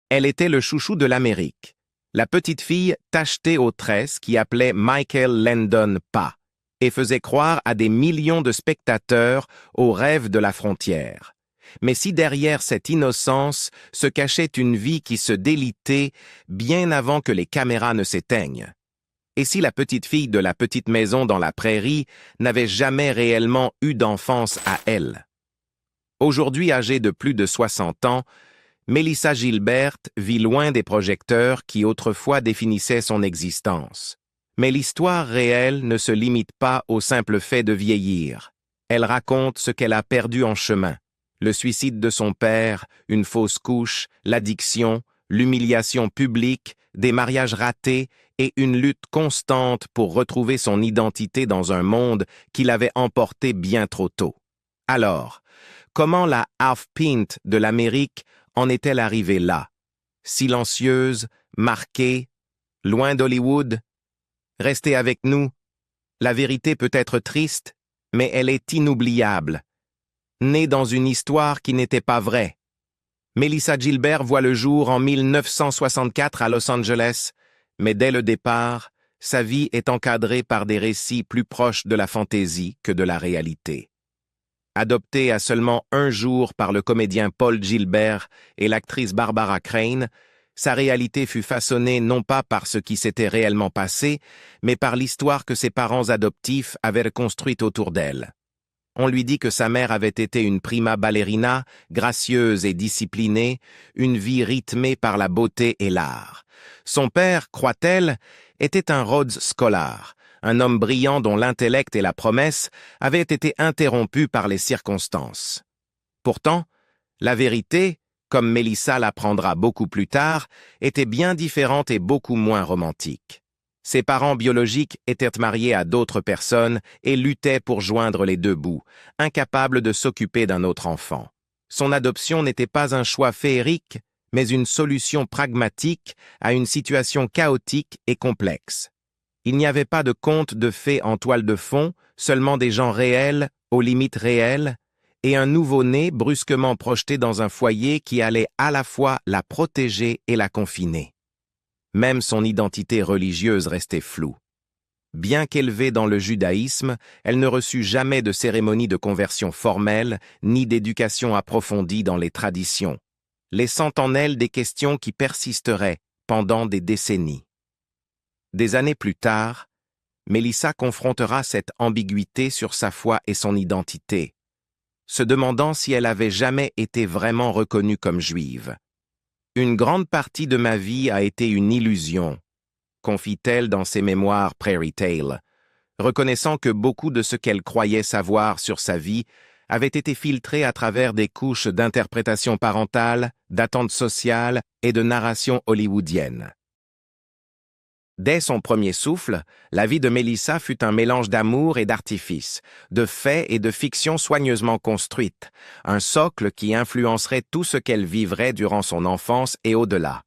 Elle était le chouchou de l'Amérique, la petite fille tachetée aux tresses qui appelait Michael Landon Pa et faisait croire à des millions de spectateurs au rêve de la frontière. Mais si derrière cette innocence se cachait une vie qui se délitait bien avant que les caméras ne s'éteignent? Et si la petite fille de la petite maison dans la prairie n'avait jamais réellement eu d'enfance à elle? Aujourd'hui âgée de plus de 60 ans, Melissa Gilbert vit loin des projecteurs qui autrefois définissaient son existence. Mais l'histoire réelle ne se limite pas au simple fait de vieillir. Elle raconte ce qu'elle a perdu en chemin. Le suicide de son père, une fausse couche, l'addiction, l'humiliation publique, des mariages ratés et une lutte constante pour retrouver son identité dans un monde qui l'avait emporté bien trop tôt. Alors, comment la half-pint de l'Amérique en est-elle arrivée là? Silencieuse, marquée, loin d'Hollywood? Restez avec nous. La vérité peut être triste, mais elle est inoubliable. Née dans une histoire qui n'était pas vraie. Melissa Gilbert voit le jour en 1964 à Los Angeles, mais dès le départ, sa vie est encadrée par des récits plus proches de la fantaisie que de la réalité. Adoptée à seulement un jour par le comédien Paul Gilbert et l'actrice Barbara Crane, sa réalité fut façonnée non pas par ce qui s'était réellement passé, mais par l'histoire que ses parents adoptifs avaient reconstruite autour d'elle. On lui dit que sa mère avait été une prima ballerina, gracieuse et disciplinée, une vie rythmée par la beauté et l'art. Son père, croit-elle, était un Rhodes Scholar, un homme brillant dont l'intellect et la promesse avaient été interrompus par les circonstances. Pourtant, la vérité, comme Melissa l'apprendra beaucoup plus tard, était bien différente et beaucoup moins romantique. Ses parents biologiques étaient mariés à d'autres personnes et luttaient pour joindre les deux bouts, incapables de s'occuper d'un autre enfant. Son adoption n'était pas un choix féerique, mais une solution pragmatique à une situation chaotique et complexe. Il n'y avait pas de conte de fées en toile de fond, seulement des gens réels, aux limites réelles, et un nouveau-né brusquement projeté dans un foyer qui allait à la fois la protéger et la confiner. Même son identité religieuse restait floue. Bien qu'élevée dans le judaïsme, elle ne reçut jamais de cérémonie de conversion formelle ni d'éducation approfondie dans les traditions, laissant en elle des questions qui persisteraient pendant des décennies. Des années plus tard, Melissa confrontera cette ambiguïté sur sa foi et son identité, se demandant si elle avait jamais été vraiment reconnue comme juive. Une grande partie de ma vie a été une illusion, confie-t-elle dans ses mémoires Prairie Tale, reconnaissant que beaucoup de ce qu'elle croyait savoir sur sa vie avait été filtré à travers des couches d'interprétation parentale, d'attentes sociales et de narration hollywoodienne. Dès son premier souffle, la vie de Melissa fut un mélange d'amour et d'artifice, de faits et de fiction soigneusement construite, un socle qui influencerait tout ce qu'elle vivrait durant son enfance et au-delà.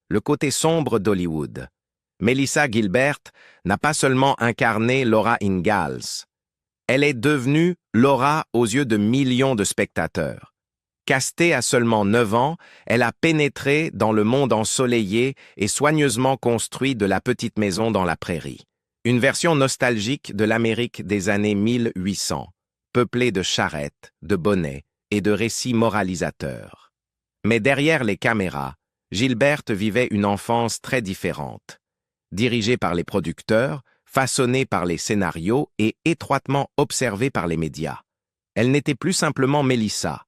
Le côté sombre d'Hollywood. Melissa Gilbert n'a pas seulement incarné Laura Ingalls. Elle est devenue Laura aux yeux de millions de spectateurs. Castée à seulement 9 ans, elle a pénétré dans le monde ensoleillé et soigneusement construit de la petite maison dans la prairie. Une version nostalgique de l'Amérique des années 1800, peuplée de charrettes, de bonnets et de récits moralisateurs. Mais derrière les caméras, Gilbert vivait une enfance très différente. Dirigée par les producteurs, façonnée par les scénarios et étroitement observée par les médias. Elle n'était plus simplement Melissa.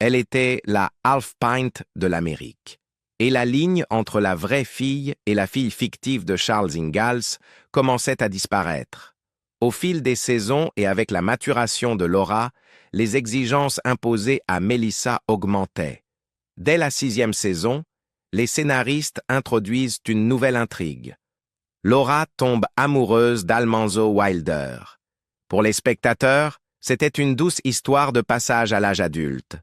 Elle était la half-pint de l'Amérique. Et la ligne entre la vraie fille et la fille fictive de Charles Ingalls commençait à disparaître. Au fil des saisons et avec la maturation de Laura, les exigences imposées à Melissa augmentaient. Dès la 6e saison, les scénaristes introduisent une nouvelle intrigue. Laura tombe amoureuse d'Almanzo Wilder. Pour les spectateurs, c'était une douce histoire de passage à l'âge adulte.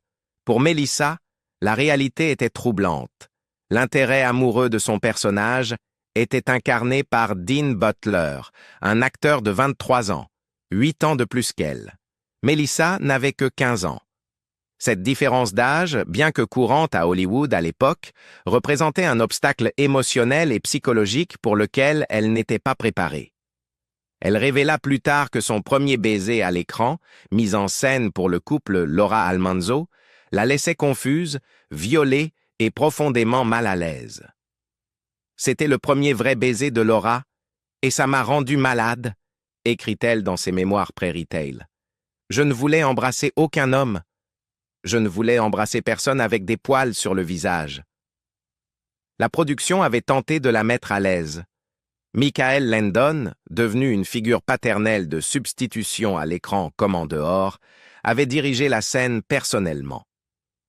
Pour Melissa, la réalité était troublante. L'intérêt amoureux de son personnage était incarné par Dean Butler, un acteur de 23 ans, 8 ans de plus qu'elle. Melissa n'avait que 15 ans. Cette différence d'âge, bien que courante à Hollywood à l'époque, représentait un obstacle émotionnel et psychologique pour lequel elle n'était pas préparée. Elle révéla plus tard que son premier baiser à l'écran, mis en scène pour le couple Laura Almanzo, la laissait confuse, violée et profondément mal à l'aise. C'était le premier vrai baiser de Laura, et ça m'a rendue malade, écrit-elle dans ses mémoires Prairie Tale. Je ne voulais embrasser aucun homme. Je ne voulais embrasser personne avec des poils sur le visage. La production avait tenté de la mettre à l'aise. Michael Landon, devenu une figure paternelle de substitution à l'écran comme en dehors, avait dirigé la scène personnellement.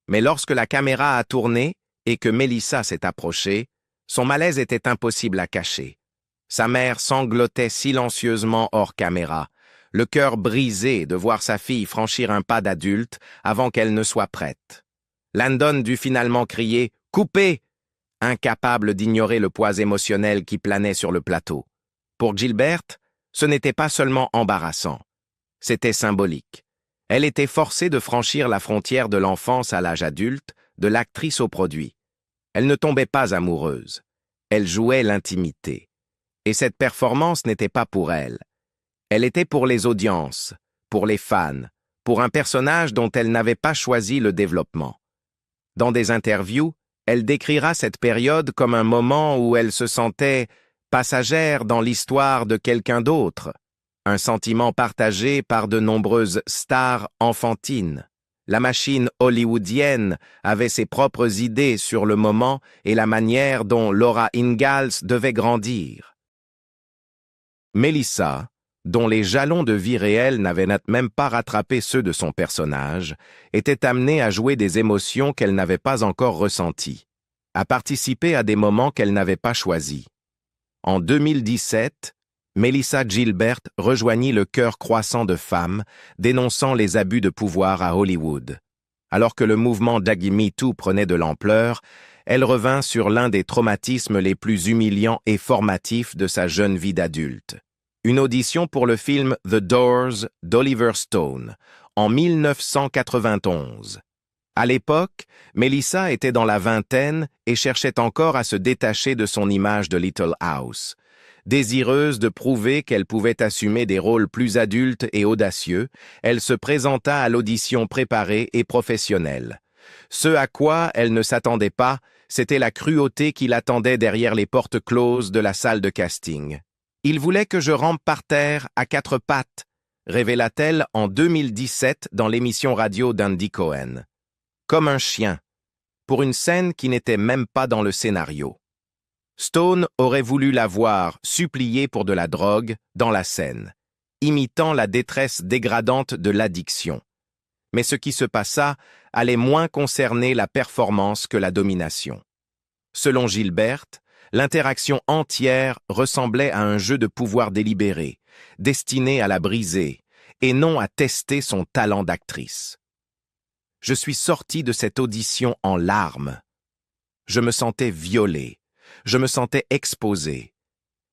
Mais lorsque la caméra a tourné et que Melissa s'est approchée, son malaise était impossible à cacher. Sa mère sanglotait silencieusement hors caméra, le cœur brisé de voir sa fille franchir un pas d'adulte avant qu'elle ne soit prête. Landon dut finalement crier « Coupez !» incapable d'ignorer le poids émotionnel qui planait sur le plateau. Pour Gilbert, ce n'était pas seulement embarrassant, c'était symbolique. Elle était forcée de franchir la frontière de l'enfance à l'âge adulte, de l'actrice au produit. Elle ne tombait pas amoureuse, elle jouait l'intimité. Et cette performance n'était pas pour elle. Elle était pour les audiences, pour les fans, pour un personnage dont elle n'avait pas choisi le développement. Dans des interviews, elle décrira cette période comme un moment où elle se sentait passagère dans l'histoire de quelqu'un d'autre, un sentiment partagé par de nombreuses stars enfantines. La machine hollywoodienne avait ses propres idées sur le moment et la manière dont Laura Ingalls devait grandir. Melissa, dont les jalons de vie réelle n'avaient même pas rattrapé ceux de son personnage, était amenée à jouer des émotions qu'elle n'avait pas encore ressenties, à participer à des moments qu'elle n'avait pas choisis. En 2017, Melissa Gilbert rejoignit le chœur croissant de femmes dénonçant les abus de pouvoir à Hollywood. Alors que le mouvement d'Aggy-Me-Too prenait de l'ampleur, elle revint sur l'un des traumatismes les plus humiliants et formatifs de sa jeune vie d'adulte. Une audition pour le film The Doors d'Oliver Stone, en 1991. À l'époque, Melissa était dans la vingtaine et cherchait encore à se détacher de son image de Little House. Désireuse de prouver qu'elle pouvait assumer des rôles plus adultes et audacieux, elle se présenta à l'audition préparée et professionnelle. Ce à quoi elle ne s'attendait pas, c'était la cruauté qui l'attendait derrière les portes closes de la salle de casting. « Il voulait que je rampe par terre à quatre pattes », révéla-t-elle en 2017 dans l'émission radio d'Andy Cohen. Comme un chien, pour une scène qui n'était même pas dans le scénario. Stone aurait voulu la voir supplier pour de la drogue dans la scène, imitant la détresse dégradante de l'addiction. Mais ce qui se passa allait moins concerner la performance que la domination. Selon Gilbert, l'interaction entière ressemblait à un jeu de pouvoir délibéré, destiné à la briser, et non à tester son talent d'actrice. Je suis sorti de cette audition en larmes. Je me sentais violé, je me sentais exposé.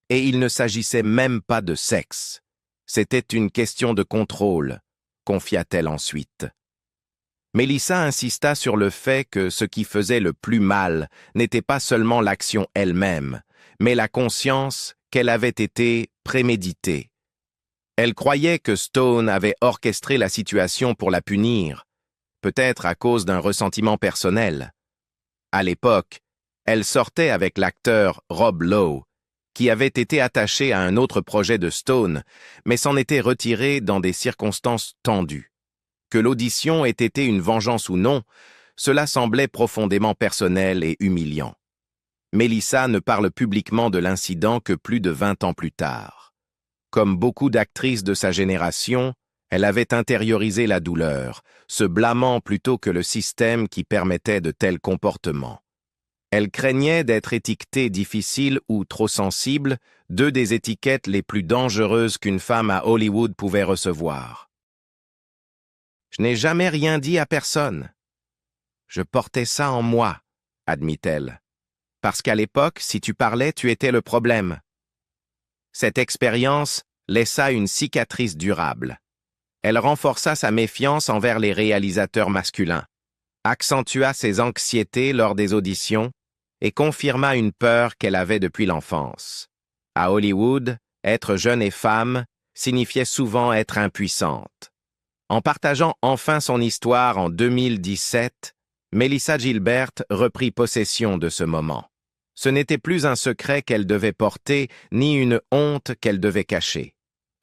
Et il ne s'agissait même pas de sexe. C'était une question de contrôle, confia-t-elle ensuite. Melissa insista sur le fait que ce qui faisait le plus mal n'était pas seulement l'action elle-même, mais la conscience qu'elle avait été préméditée. Elle croyait que Stone avait orchestré la situation pour la punir, peut-être à cause d'un ressentiment personnel. À l'époque, elle sortait avec l'acteur Rob Lowe, qui avait été attaché à un autre projet de Stone, mais s'en était retiré dans des circonstances tendues. Que l'audition ait été une vengeance ou non, cela semblait profondément personnel et humiliant. Melissa ne parle publiquement de l'incident que plus de 20 ans plus tard. Comme beaucoup d'actrices de sa génération, elle avait intériorisé la douleur, se blâmant plutôt que le système qui permettait de tels comportements. Elle craignait d'être étiquetée difficile ou trop sensible, deux des étiquettes les plus dangereuses qu'une femme à Hollywood pouvait recevoir. « Je n'ai jamais rien dit à personne. Je portais ça en moi, » admit-elle. « Parce qu'à l'époque, si tu parlais, tu étais le problème. » Cette expérience laissa une cicatrice durable. Elle renforça sa méfiance envers les réalisateurs masculins, accentua ses anxiétés lors des auditions et confirma une peur qu'elle avait depuis l'enfance. À Hollywood, être jeune et femme signifiait souvent être impuissante. En partageant enfin son histoire en 2017, Melissa Gilbert reprit possession de ce moment. Ce n'était plus un secret qu'elle devait porter, ni une honte qu'elle devait cacher.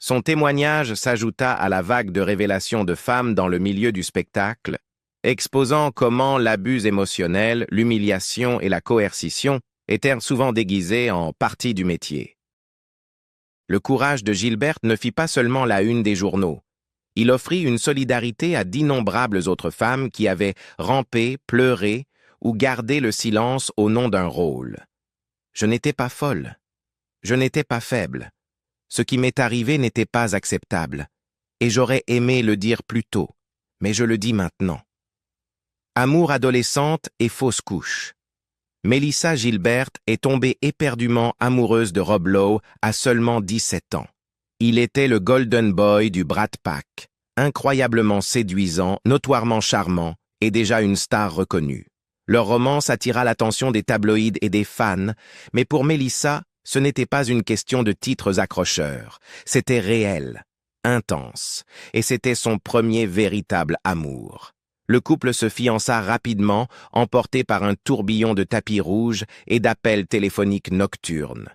Son témoignage s'ajouta à la vague de révélations de femmes dans le milieu du spectacle, exposant comment l'abus émotionnel, l'humiliation et la coercition étaient souvent déguisés en partie du métier. Le courage de Gilbert ne fit pas seulement la une des journaux. Il offrit une solidarité à d'innombrables autres femmes qui avaient rampé, pleuré ou gardé le silence au nom d'un rôle. Je n'étais pas folle. Je n'étais pas faible. Ce qui m'est arrivé n'était pas acceptable. Et j'aurais aimé le dire plus tôt, mais je le dis maintenant. Amour adolescente et fausse couche. Melissa Gilbert est tombée éperdument amoureuse de Rob Lowe à seulement 17 ans. Il était le golden boy du Brat Pack, incroyablement séduisant, notoirement charmant et déjà une star reconnue. Leur romance attira l'attention des tabloïds et des fans, mais pour Melissa, ce n'était pas une question de titres accrocheurs. C'était réel, intense, et c'était son premier véritable amour. Le couple se fiança rapidement, emporté par un tourbillon de tapis rouges et d'appels téléphoniques nocturnes.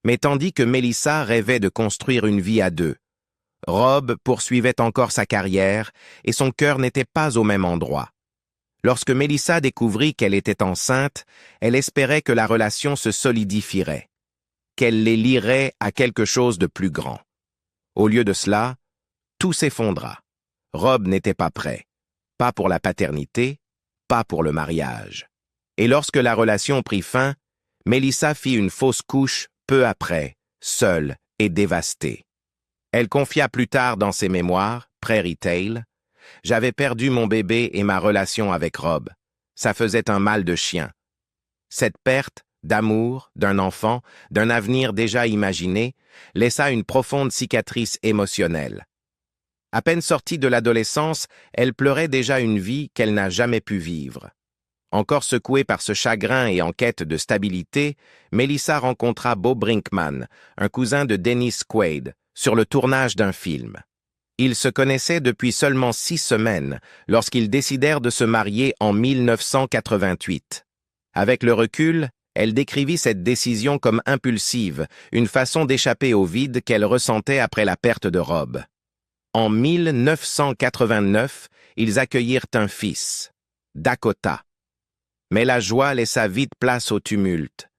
Mais tandis que Melissa rêvait de construire une vie à deux, Rob poursuivait encore sa carrière et son cœur n'était pas au même endroit. Lorsque Melissa découvrit qu'elle était enceinte, elle espérait que la relation se solidifierait, qu'elle les lierait à quelque chose de plus grand. Au lieu de cela, tout s'effondra. Rob n'était pas prêt. Pas pour la paternité, pas pour le mariage. Et lorsque la relation prit fin, Melissa fit une fausse couche peu après, seule et dévastée. Elle confia plus tard dans ses mémoires, Prairie Tale, « J'avais perdu mon bébé et ma relation avec Rob. Ça faisait un mal de chien. Cette perte d'amour, d'un enfant, d'un avenir déjà imaginé, laissa une profonde cicatrice émotionnelle. À peine sortie de l'adolescence, elle pleurait déjà une vie qu'elle n'a jamais pu vivre. Encore secouée par ce chagrin et en quête de stabilité, Melissa rencontra Beau Brinkman, un cousin de Dennis Quaid, sur le tournage d'un film. Ils se connaissaient depuis seulement 6 semaines, lorsqu'ils décidèrent de se marier en 1988. Avec le recul, elle décrivit cette décision comme impulsive, une façon d'échapper au vide qu'elle ressentait après la perte de Rob. En 1989, ils accueillirent un fils, Dakota. Mais la joie laissa vite place au tumulte.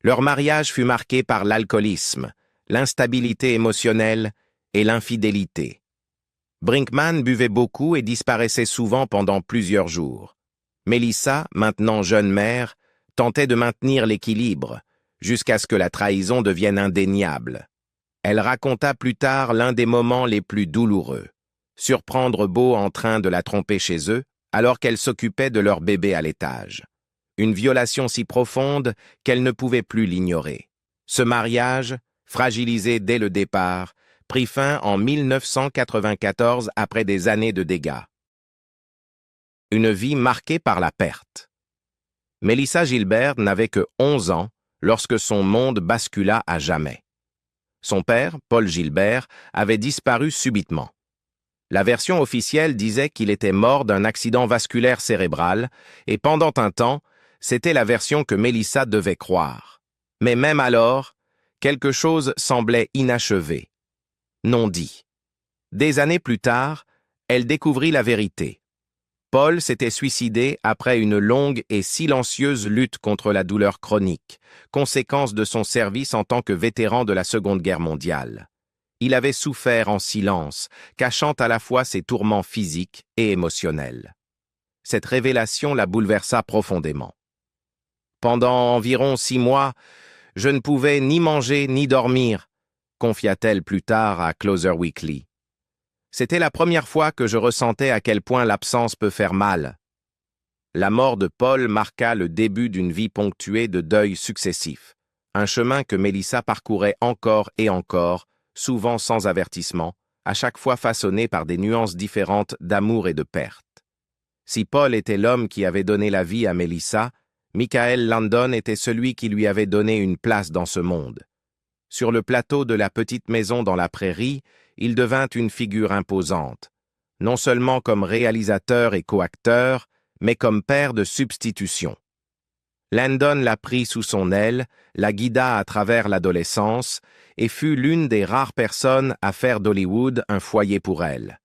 Leur mariage fut marqué par l'alcoolisme, l'instabilité émotionnelle et l'infidélité. Brinkman buvait beaucoup et disparaissait souvent pendant plusieurs jours. Melissa, maintenant jeune mère, tentait de maintenir l'équilibre, jusqu'à ce que la trahison devienne indéniable. Elle raconta plus tard l'un des moments les plus douloureux. Surprendre Beau en train de la tromper chez eux, alors qu'elle s'occupait de leur bébé à l'étage. Une violation si profonde qu'elle ne pouvait plus l'ignorer. Ce mariage, fragilisé dès le départ, prit fin en 1994 après des années de dégâts. Une vie marquée par la perte. Melissa Gilbert n'avait que 11 ans lorsque son monde bascula à jamais. Son père, Paul Gilbert, avait disparu subitement. La version officielle disait qu'il était mort d'un accident vasculaire cérébral, et pendant un temps, c'était la version que Melissa devait croire. Mais même alors, quelque chose semblait inachevé, non dit. Des années plus tard, elle découvrit la vérité. Paul s'était suicidé après une longue et silencieuse lutte contre la douleur chronique, conséquence de son service en tant que vétéran de la Seconde Guerre mondiale. Il avait souffert en silence, cachant à la fois ses tourments physiques et émotionnels. Cette révélation la bouleversa profondément. Pendant environ 6 mois, je ne pouvais ni manger ni dormir, confia-t-elle plus tard à Closer Weekly. C'était la première fois que je ressentais à quel point l'absence peut faire mal. La mort de Paul marqua le début d'une vie ponctuée de deuils successifs, un chemin que Melissa parcourait encore et encore, souvent sans avertissement, à chaque fois façonnées par des nuances différentes d'amour et de perte. Si Paul était l'homme qui avait donné la vie à Melissa, Michael Landon était celui qui lui avait donné une place dans ce monde. Sur le plateau de la petite maison dans la prairie, il devint une figure imposante, non seulement comme réalisateur et coacteur, mais comme père de substitution. Landon la prit sous son aile, la guida à travers l'adolescence et fut l'une des rares personnes à faire d'Hollywood un foyer pour elle.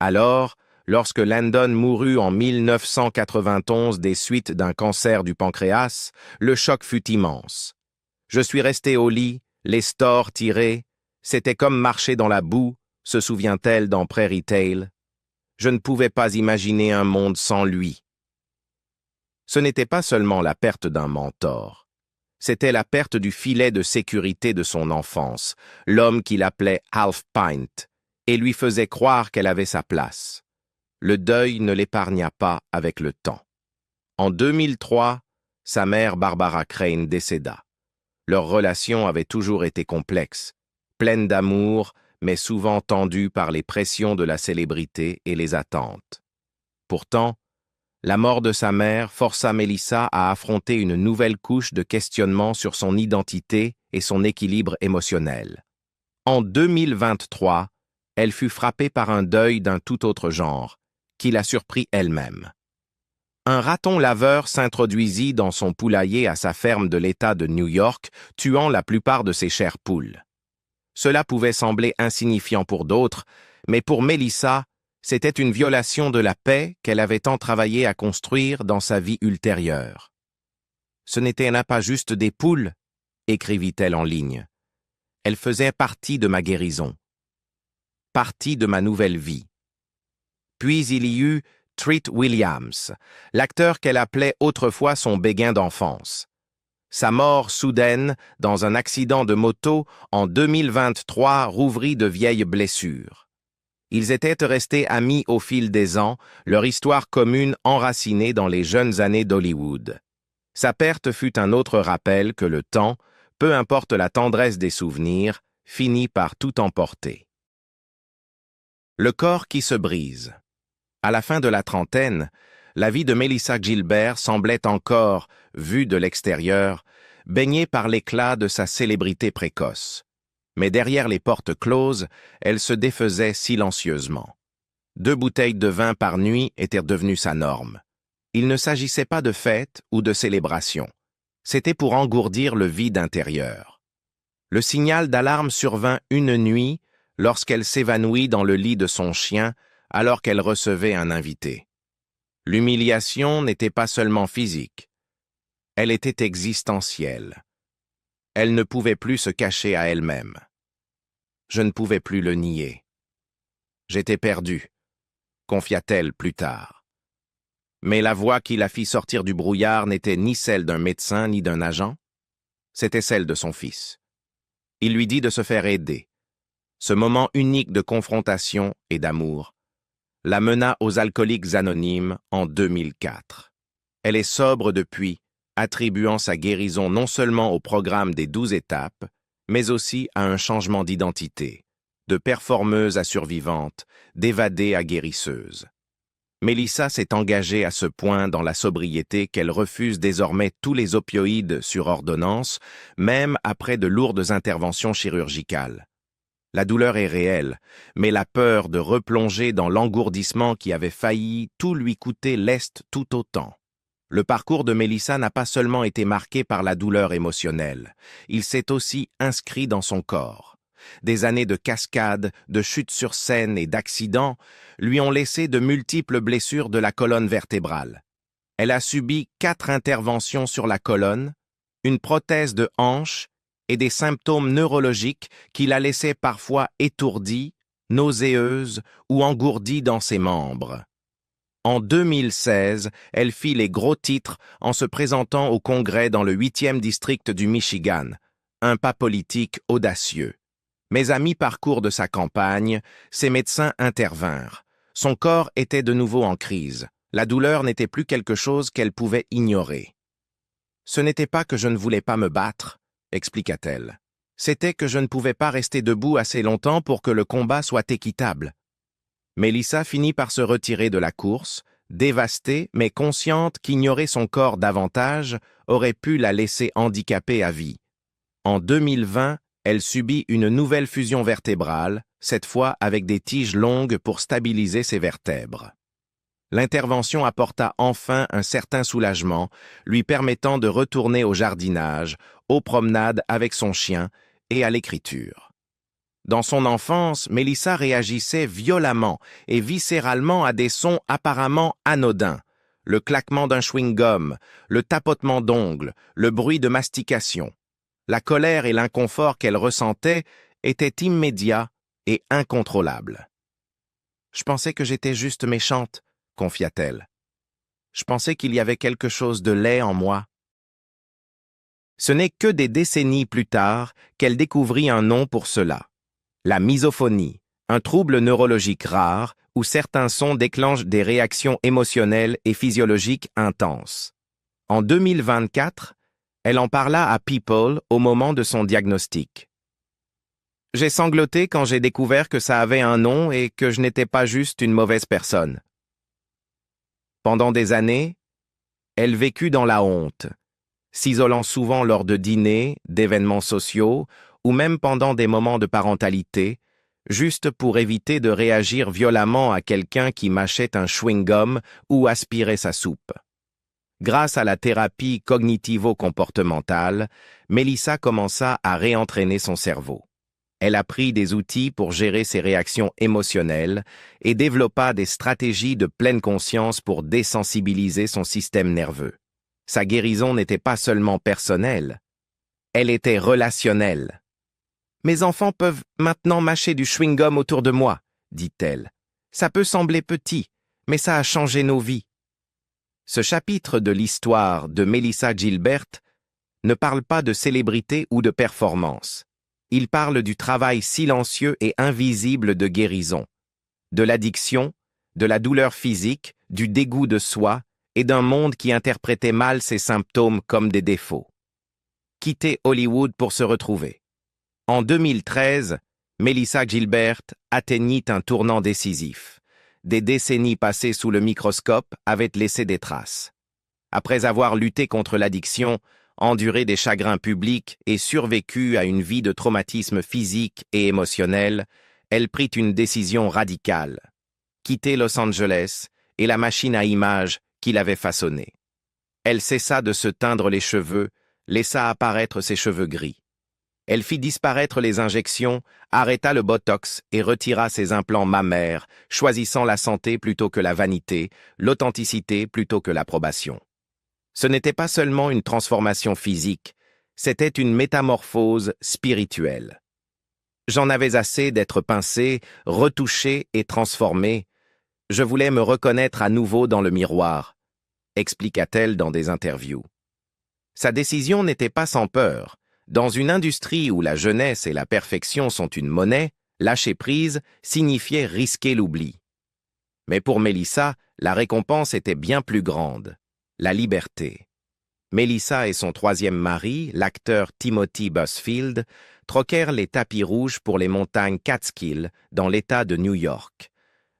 Alors, lorsque Landon mourut en 1991 des suites d'un cancer du pancréas, le choc fut immense. Je suis resté au lit, les stores tirés, c'était comme marcher dans la boue, se souvient-elle dans Prairie Tale. Je ne pouvais pas imaginer un monde sans lui. Ce n'était pas seulement la perte d'un mentor. C'était la perte du filet de sécurité de son enfance, l'homme qu'il appelait Half Pint, et lui faisait croire qu'elle avait sa place. Le deuil ne l'épargna pas avec le temps. En 2003, sa mère Barbara Crane décéda. Leur relation avait toujours été complexe, pleine d'amour, mais souvent tendue par les pressions de la célébrité et les attentes. Pourtant, la mort de sa mère força Melissa à affronter une nouvelle couche de questionnements sur son identité et son équilibre émotionnel. En 2023, elle fut frappée par un deuil d'un tout autre genre, qui la surprit elle-même. Un raton laveur s'introduisit dans son poulailler à sa ferme de l'État de New York, tuant la plupart de ses chères poules. Cela pouvait sembler insignifiant pour d'autres, mais pour Melissa, c'était une violation de la paix qu'elle avait tant travaillé à construire dans sa vie ultérieure. « Ce n'était pas juste des poules », écrivit-elle en ligne. « Elles faisaient partie de ma guérison, partie de ma nouvelle vie. » Puis il y eut Treat Williams, l'acteur qu'elle appelait autrefois son béguin d'enfance. Sa mort soudaine, dans un accident de moto, en 2023, rouvrit de vieilles blessures. Ils étaient restés amis au fil des ans, leur histoire commune enracinée dans les jeunes années d'Hollywood. Sa perte fut un autre rappel que le temps, peu importe la tendresse des souvenirs, finit par tout emporter. Le corps qui se brise. À la fin de la trentaine, la vie de Melissa Gilbert semblait encore, vue de l'extérieur, baignée par l'éclat de sa célébrité précoce. Mais derrière les portes closes, elle se défaisait silencieusement. 2 bouteilles de vin par nuit étaient devenues sa norme. Il ne s'agissait pas de fête ou de célébration. C'était pour engourdir le vide intérieur. Le signal d'alarme survint une nuit lorsqu'elle s'évanouit dans le lit de son chien alors qu'elle recevait un invité. L'humiliation n'était pas seulement physique. Elle était existentielle. Elle ne pouvait plus se cacher à elle-même. Je ne pouvais plus le nier. J'étais perdue, confia-t-elle plus tard. Mais la voix qui la fit sortir du brouillard n'était ni celle d'un médecin ni d'un agent, c'était celle de son fils. Il lui dit de se faire aider. Ce moment unique de confrontation et d'amour la mena aux Alcooliques Anonymes en 2004. Elle est sobre depuis, attribuant sa guérison non seulement au programme des 12 étapes, mais aussi à un changement d'identité, de performeuse à survivante, d'évadée à guérisseuse. Melissa s'est engagée à ce point dans la sobriété qu'elle refuse désormais tous les opioïdes sur ordonnance, même après de lourdes interventions chirurgicales. La douleur est réelle, mais la peur de replonger dans l'engourdissement qui avait failli tout lui coûter l'est tout autant. Le parcours de Melissa n'a pas seulement été marqué par la douleur émotionnelle, il s'est aussi inscrit dans son corps. Des années de cascades, de chutes sur scène et d'accidents lui ont laissé de multiples blessures de la colonne vertébrale. Elle a subi 4 interventions sur la colonne, une prothèse de hanche et des symptômes neurologiques qui la laissaient parfois étourdie, nauséeuse ou engourdie dans ses membres. En 2016, elle fit les gros titres en se présentant au Congrès dans le 8e district du Michigan, un pas politique audacieux. Mais à mi-parcours de sa campagne, ses médecins intervinrent. Son corps était de nouveau en crise. La douleur n'était plus quelque chose qu'elle pouvait ignorer. « Ce n'était pas que je ne voulais pas me battre », expliqua-t-elle. « C'était que je ne pouvais pas rester debout assez longtemps pour que le combat soit équitable. Melissa finit par se retirer de la course, dévastée mais consciente qu'ignorer son corps davantage aurait pu la laisser handicapée à vie. En 2020, elle subit une nouvelle fusion vertébrale, cette fois avec des tiges longues pour stabiliser ses vertèbres. L'intervention apporta enfin un certain soulagement, lui permettant de retourner au jardinage, aux promenades avec son chien et à l'écriture. Dans son enfance, Melissa réagissait violemment et viscéralement à des sons apparemment anodins. Le claquement d'un chewing-gum, le tapotement d'ongles, le bruit de mastication. La colère et l'inconfort qu'elle ressentait étaient immédiats et incontrôlables. « Je pensais que j'étais juste méchante », confia-t-elle. « Je pensais qu'il y avait quelque chose de laid en moi. » Ce n'est que des décennies plus tard qu'elle découvrit un nom pour cela. La misophonie, un trouble neurologique rare où certains sons déclenchent des réactions émotionnelles et physiologiques intenses. En 2024, elle en parla à People au moment de son diagnostic. « J'ai sangloté quand j'ai découvert que ça avait un nom et que je n'étais pas juste une mauvaise personne. » Pendant des années, elle vécut dans la honte, s'isolant souvent lors de dîners, d'événements sociaux ou même pendant des moments de parentalité, juste pour éviter de réagir violemment à quelqu'un qui mâchait un chewing-gum ou aspirait sa soupe. Grâce à la thérapie cognitivo-comportementale, Melissa commença à réentraîner son cerveau. Elle apprit des outils pour gérer ses réactions émotionnelles et développa des stratégies de pleine conscience pour désensibiliser son système nerveux. Sa guérison n'était pas seulement personnelle, elle était relationnelle. « Mes enfants peuvent maintenant mâcher du chewing-gum autour de moi, » dit-elle. « Ça peut sembler petit, mais ça a changé nos vies. » Ce chapitre de l'histoire de Melissa Gilbert ne parle pas de célébrité ou de performance. Il parle du travail silencieux et invisible de guérison, de l'addiction, de la douleur physique, du dégoût de soi et d'un monde qui interprétait mal ses symptômes comme des défauts. Quitter Hollywood pour se retrouver. En 2013, Melissa Gilbert atteignit un tournant décisif. Des décennies passées sous le microscope avaient laissé des traces. Après avoir lutté contre l'addiction, enduré des chagrins publics et survécu à une vie de traumatisme physique et émotionnel, elle prit une décision radicale. Quitter Los Angeles et la machine à images qui l'avait façonnée. Elle cessa de se teindre les cheveux, laissa apparaître ses cheveux gris. Elle fit disparaître les injections, arrêta le botox et retira ses implants mammaires, choisissant la santé plutôt que la vanité, l'authenticité plutôt que l'approbation. Ce n'était pas seulement une transformation physique, c'était une métamorphose spirituelle. J'en avais assez d'être pincé, retouché et transformé. Je voulais me reconnaître à nouveau dans le miroir, expliqua-t-elle dans des interviews. Sa décision n'était pas sans peur. Dans une industrie où la jeunesse et la perfection sont une monnaie, lâcher prise signifiait risquer l'oubli. Mais pour Melissa, la récompense était bien plus grande, la liberté. Melissa et son troisième mari, l'acteur Timothy Busfield, troquèrent les tapis rouges pour les montagnes Catskill dans l'État de New York.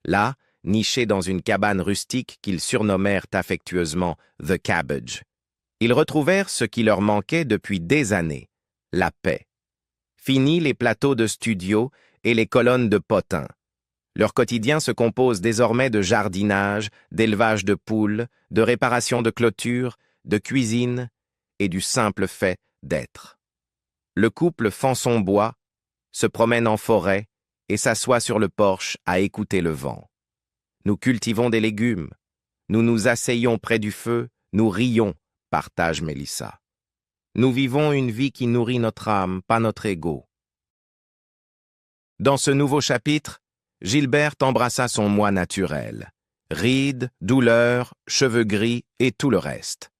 Là, nichés dans une cabane rustique qu'ils surnommèrent affectueusement « The Cabbage », ils retrouvèrent ce qui leur manquait depuis des années. La paix. Fini les plateaux de studio et les colonnes de potins. Leur quotidien se compose désormais de jardinage, d'élevage de poules, de réparation de clôtures, de cuisine et du simple fait d'être. Le couple fend son bois, se promène en forêt et s'assoit sur le porche à écouter le vent. Nous cultivons des légumes, nous nous asseyons près du feu, nous rions, partage Melissa. Nous vivons une vie qui nourrit notre âme, pas notre ego. Dans ce nouveau chapitre, Gilbert embrassa son moi naturel. Rides, douleurs, cheveux gris et tout le reste.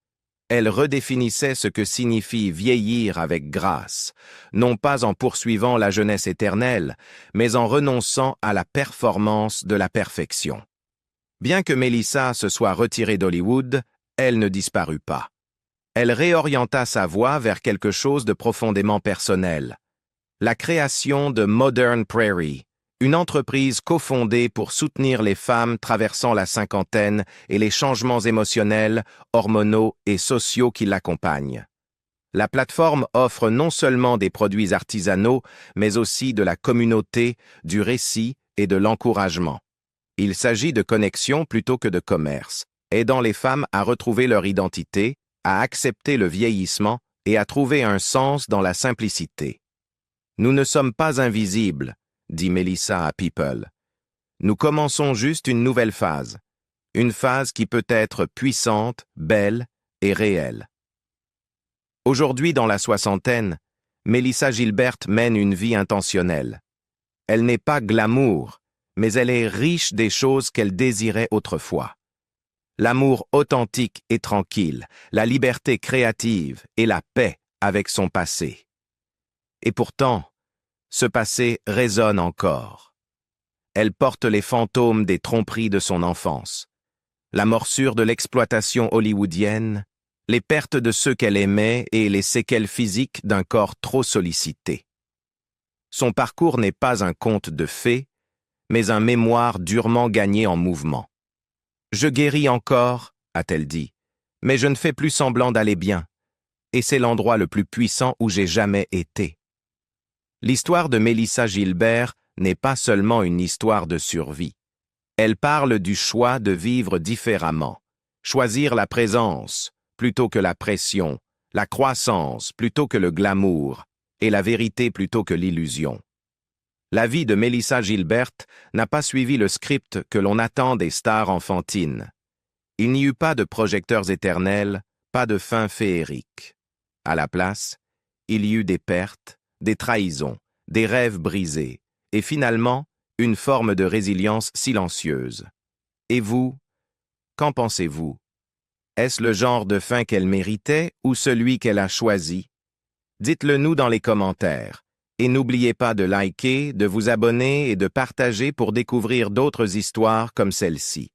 Elle redéfinissait ce que signifie vieillir avec grâce, non pas en poursuivant la jeunesse éternelle, mais en renonçant à la performance de la perfection. Bien que Melissa se soit retirée d'Hollywood, elle ne disparut pas. Elle réorienta sa voix vers quelque chose de profondément personnel, La création de Modern Prairie, une entreprise cofondée pour soutenir les femmes traversant la cinquantaine et les changements émotionnels, hormonaux et sociaux qui l'accompagnent. La plateforme offre non seulement des produits artisanaux, mais aussi de la communauté, du récit et de l'encouragement. Il s'agit de connexion plutôt que de commerce, aidant les femmes à retrouver leur identité, à accepter le vieillissement et à trouver un sens dans la simplicité. Nous ne sommes pas invisibles, dit Melissa à People. Nous commençons juste une nouvelle phase. Une phase qui peut être puissante, belle et réelle. Aujourd'hui, dans la soixantaine, Melissa Gilbert mène une vie intentionnelle. Elle n'est pas glamour, mais elle est riche des choses qu'elle désirait autrefois. L'amour authentique et tranquille, la liberté créative et la paix avec son passé. Et pourtant, ce passé résonne encore. Elle porte les fantômes des tromperies de son enfance, la morsure de l'exploitation hollywoodienne, les pertes de ceux qu'elle aimait et les séquelles physiques d'un corps trop sollicité. Son parcours n'est pas un conte de fées, mais un mémoire durement gagné en mouvement. « Je guéris encore, a-t-elle dit, mais je ne fais plus semblant d'aller bien, et c'est l'endroit le plus puissant où j'ai jamais été. » L'histoire de Melissa Gilbert n'est pas seulement une histoire de survie. Elle parle du choix de vivre différemment, choisir la présence plutôt que la pression, la croissance plutôt que le glamour, et la vérité plutôt que l'illusion. La vie de Melissa Gilbert n'a pas suivi le script que l'on attend des stars enfantines. Il n'y eut pas de projecteurs éternels, pas de fin féerique. À la place, il y eut des pertes, des trahisons, des rêves brisés, et finalement, une forme de résilience silencieuse. Et vous, qu'en pensez-vous? Est-ce le genre de fin qu'elle méritait ou celui qu'elle a choisi? Dites-le nous dans les commentaires. Et n'oubliez pas de liker, de vous abonner et de partager pour découvrir d'autres histoires comme celle-ci.